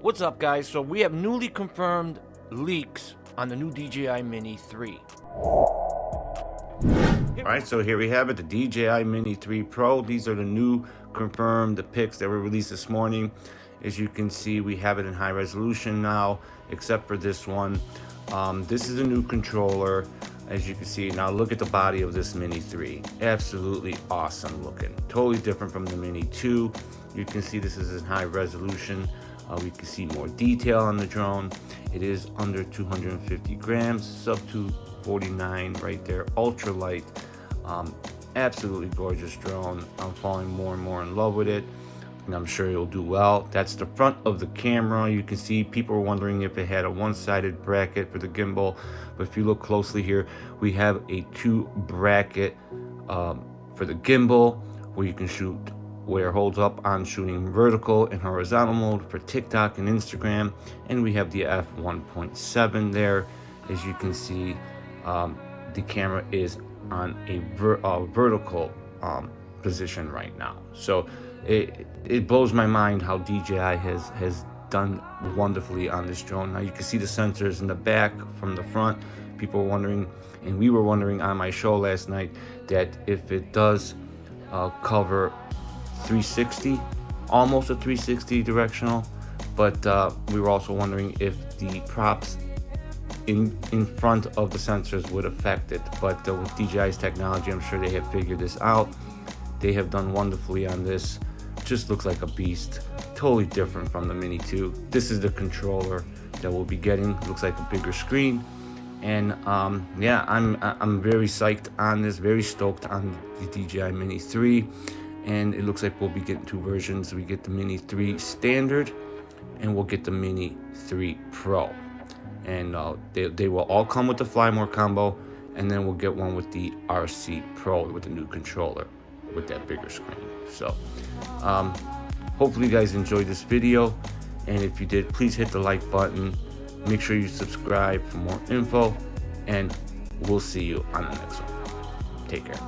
What's up, guys? So we have newly confirmed leaks on the new DJI Mini 3. Alright, so here we have it, the DJI Mini 3 Pro. These are the new confirmed pics that were released this morning. As you can see, we have it in high resolution now, except for this one. This is a new controller, as you can see. Now look at the body of this Mini 3. Absolutely awesome looking. Totally different from the Mini 2. You can see this is in high resolution. We can see more detail on the drone. It is under 250 grams, sub 249 right there, ultra light. Absolutely gorgeous drone. I'm falling more and more in love with it, and I'm sure it'll do well. That's the front of the camera. You can see people were wondering if it had a one-sided bracket for the gimbal, but if you look closely here, we have a two bracket for the gimbal, where you can shoot where it holds up on shooting vertical and horizontal mode for TikTok and Instagram. And we have the f1.7 there. As you can see, the camera is on a vertical position right now. So it blows my mind how DJI has done wonderfully on this drone. Now you can see the sensors in the back from the front. People were wondering, and we were wondering on my show last night, that if it does cover 360, almost a 360 directional, but we were also wondering if the props in front of the sensors would affect it. But with DJI's technology, I'm sure they have figured this out. They have done wonderfully on this. Just looks like a beast. Totally different from the Mini 2. This is the controller that we'll be getting. Looks like a bigger screen. And yeah, I'm very psyched on this, very stoked on the DJI Mini 3. And it looks like we'll be getting two versions. We get the Mini 3 Standard, and we'll get the Mini 3 Pro. And they will all come with the Fly More combo, and then we'll get one with the RC Pro with the new controller with that bigger screen. So hopefully you guys enjoyed this video, and if you did, please hit the like button. Make sure you subscribe for more info, and we'll see you on the next one. Take care.